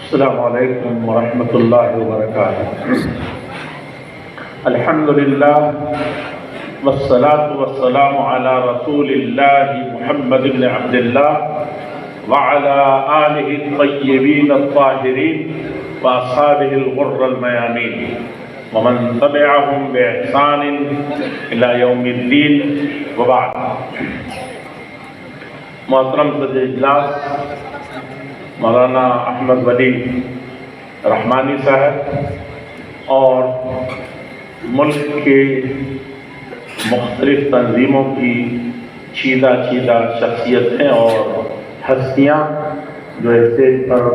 السلام علیکم ورحمۃ اللہ وبرکاتہ۔ الحمد للہ والصلاة والسلام علی رسول اللہ محمد بن عبد اللہ وعلی آلہ الطیبین الطاہرین واصحابہ الغر المیامین ومن تبعہم بإحسان الی یوم الدین وبعد۔ محترم صدر اجلاس مولانا احمد ولی رحمانی صاحب اور ملک کے مختلف تنظیموں کی چیدہ شخصیتیں اور ہستیاں جو اسٹیج پر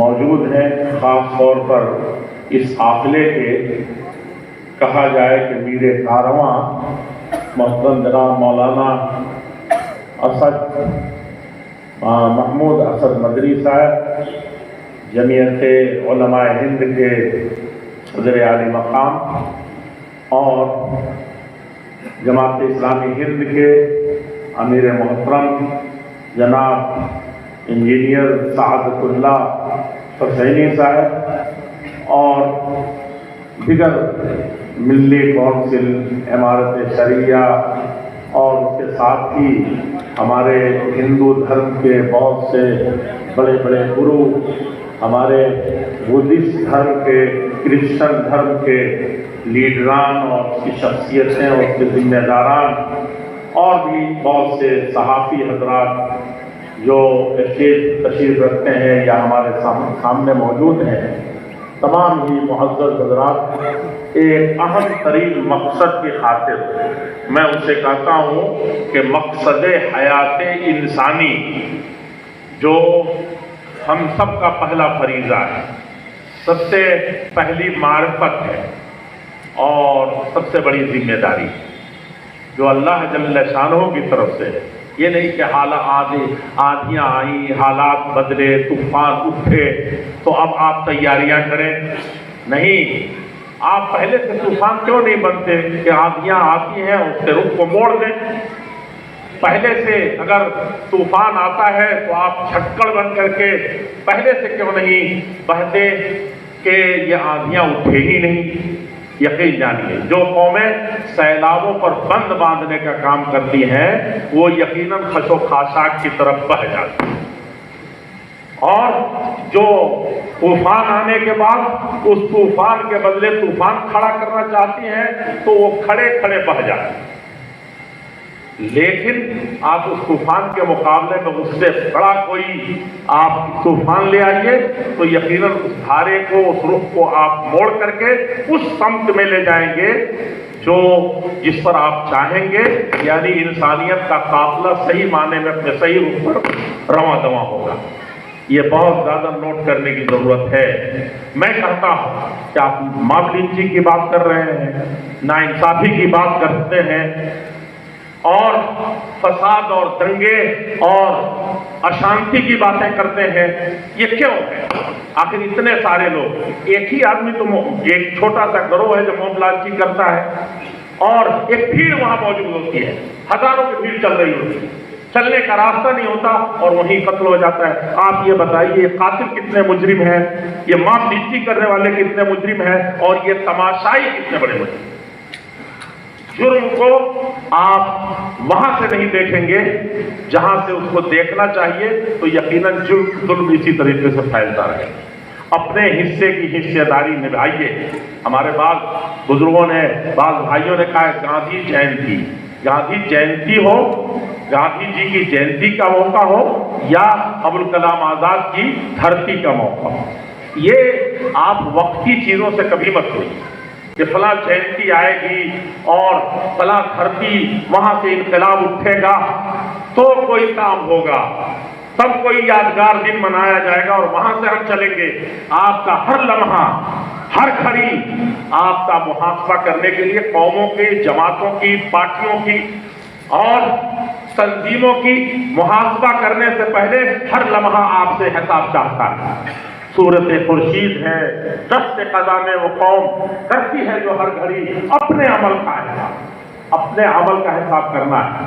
موجود ہیں، خاص طور پر اس قافلے کے کہا جائے کہ میر کارواں محترم جناب مولانا اسد محمود اسد مدنی صاحب، جمعیت علماء ہند کے صدر عالی مقام اور جماعت اسلامی ہند کے امیر محترم جناب انجینئر سعادت اللہ حسینی صاحب اور دیگر ملی کونسل امارت شریعہ اور اس کے ساتھ ہی ہمارے ہندو دھرم کے بہت سے بڑے بڑے گرو، ہمارے بدھسٹ دھرم کے، کرسچن دھرم کے لیڈران اور اس کی شخصیتیں اور اس کے ذمہ داران اور بھی بہت سے صحافی حضرات جو اسٹیج تشریف رکھتے ہیں یا ہمارے سامنے موجود ہیں، تمام ہی معزز حضرات، ایک اہم ترین مقصد کی خاطر میں اسے کہتا ہوں کہ مقصد حیات انسانی جو ہم سب کا پہلا فریضہ ہے، سب سے پہلی معرفت ہے اور سب سے بڑی ذمہ داری جو اللہ جل شانہ کی طرف سے ہے۔ یہ نہیں کہ آندھیاں آئیں، حالات بدلے، طوفان اٹھے تو اب آپ تیاریاں کریں، نہیں، آپ پہلے سے طوفان کیوں نہیں بنتے کہ آندھیاں آتی ہیں اس کے رخ کو موڑ دیں؟ پہلے سے اگر طوفان آتا ہے تو آپ چھکڑ بن کر کے پہلے سے کیوں نہیں بہتے کہ یہ آندھیاں اٹھے ہی نہیں؟ یقین جانیے جو قومیں سیلابوں پر بند باندھنے کا کام کرتی ہیں وہ یقیناً خش و خاشاک کی طرف بہہ جاتی ہیں، اور جو طوفان آنے کے بعد اس طوفان کے بدلے طوفان کھڑا کرنا چاہتی ہیں تو وہ کھڑے کھڑے بہہ جاتے ہیں۔ لیکن آپ اس طوفان کے مقابلے میں اس سے بڑا کوئی آپ طوفان لے آئیے تو یقیناً اس دھارے کو، اس رخ کو آپ موڑ کر کے اس سمت میں لے جائیں گے جو جس پر آپ چاہیں گے، یعنی انسانیت کا قافلہ صحیح معنی میں اپنے صحیح رخ پر رواں دواں ہوگا۔ یہ بہت زیادہ نوٹ کرنے کی ضرورت ہے۔ میں کہتا ہوں کہ آپ ماب لنچنگ کی بات کر رہے ہیں، ناانصافی کی بات کرتے ہیں اور فساد اور دنگے اور اشانتی کی باتیں کرتے ہیں، یہ کیوں ہے؟ آخر اتنے سارے لوگ، ایک ہی آدمی تو ایک چھوٹا سا گروہ ہے جو موم لالچی کرتا ہے اور ایک بھیڑ وہاں موجود ہوتی ہے، ہزاروں کی بھیڑ چل رہی ہوتی ہے، چلنے کا راستہ نہیں ہوتا اور وہیں قتل ہو جاتا ہے۔ آپ یہ بتائیے یہ قاتل کتنے مجرم ہیں، یہ ماب لنچنگ کرنے والے کتنے مجرم ہیں اور یہ تماشائی کتنے بڑے مجرم ہیں۔ جرم کو آپ وہاں سے نہیں دیکھیں گے جہاں سے اس کو دیکھنا چاہیے تو یقیناً ظلم اسی طریقے سے پھیلتا رہے۔ اپنے حصے کی حصہ داری نبھائیے۔ ہمارے بعض بزرگوں نے، بعض بھائیوں نے کہا گاندھی جینتی ہو، گاندھی جی کی جینتی کا موقع ہو یا ابوالکلام آزاد کی دھرتی کا موقع ہو، یہ آپ وقت کی چیزوں سے کبھی مت ہوئیے کہ فلاں جینتی آئے گی اور فلاں دھرتی وہاں سے انقلاب اٹھے گا تو کوئی کام ہوگا، تب کوئی یادگار دن منایا جائے گا اور وہاں سے ہم چلیں گے۔ آپ کا ہر لمحہ، ہر گھڑی آپ کا محاسبہ کرنے کے لیے قوموں کی، جماعتوں کی، پارٹیوں کی اور تنظیموں کی محاسبہ کرنے سے پہلے ہر لمحہ آپ سے حساب چاہتا ہے۔ صورت خورشید ہے، دست قضا میں وہ قوم کرتی ہے جو ہر گھڑی اپنے عمل کا حساب کرنا ہے۔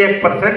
1%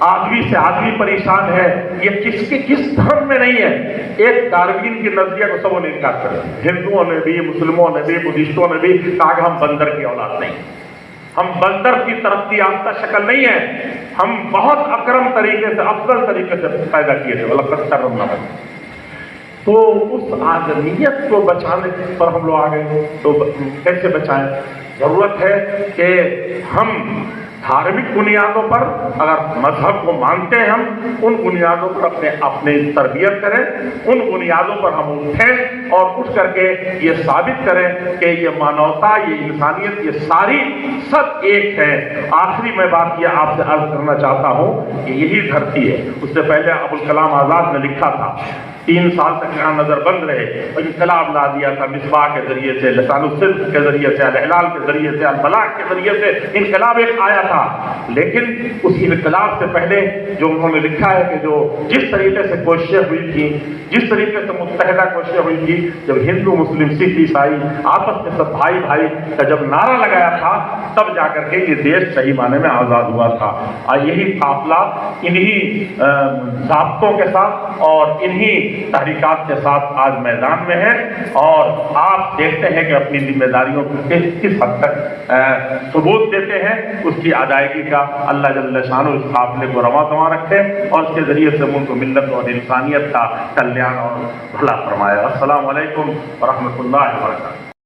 آدمی سے آدمی پریشان ہے، یہ کس دھرم میں نہیں ہے۔ ایک ڈاروین کی نظریہ کو سب نے انکار کر دیا، ہندوؤں نے بھی، مسلموں نے بھی، بدھسٹوں نے بھی کہا کہ ہم بندر کی اولاد نہیں، ہم بندر کی ترقی یافتہ شکل نہیں ہے، ہم بہت اکرم طریقے سے، افضل طریقے سے پیدا کیے تھے، وَلَقَدْ كَرَّمْنَا بَنِي۔ تو اس آدمیت کو بچانے پر ہم لوگ آ گئے، تو کیسے بچائیں؟ ضرورت ہے کہ ہم دھارمک بنیادوں پر، اگر مذہب کو مانتے ہیں ہم، ان بنیادوں پر اپنے تربیت کریں، ان بنیادوں پر ہم اٹھیں اور اٹھ کر کے یہ ثابت کریں کہ یہ مانوتا، یہ انسانیت، یہ ساری سب ایک ہے۔ آخری میں بات یہ آپ سے عرض کرنا چاہتا ہوں کہ یہی دھرتی ہے، اس سے پہلے ابوالکلام آزاد نے لکھا تھا، 3 سال تک یہاں نظر بند رہے اور انقلاب لا دیا تھا، مصباح کے ذریعے سے، لسان الصدق کے ذریعے سے، الہلال کے ذریعے سے، البلاغ کے ذریعے سے انقلاب ایک آیا تھا۔ لیکن اس انقلاب سے پہلے جو انہوں نے لکھا ہے کہ جو جس طریقے سے کوششیں ہوئی تھی، جس طریقے سے متحدہ کوششیں ہوئی تھی، جب ہندو، مسلم، سکھ، عیسائی آپس میں سب بھائی بھائی کا جب نعرہ لگایا تھا، تب جا کر کے یہ دیش صحیح معنی میں آزاد ہوا تھا۔ اور یہی قافلہ انہی ضابطوں کے ساتھ اور انہی تحریکات کے ساتھ آج میدان میں ہے، اور آپ دیکھتے ہیں کہ اپنی ذمہ داریوں کو کس حد تک ثبوت دیتے ہیں، اس کی ادائیگی کا اللہ جل شانہ اس قافلے کو رواں دواں رکھے اور اس کے ذریعے سے ملک و ملت اور انسانیت کا کلیان اور بھلا فرمائے۔ السلام علیکم ورحمۃ اللہ وبرکاتہ۔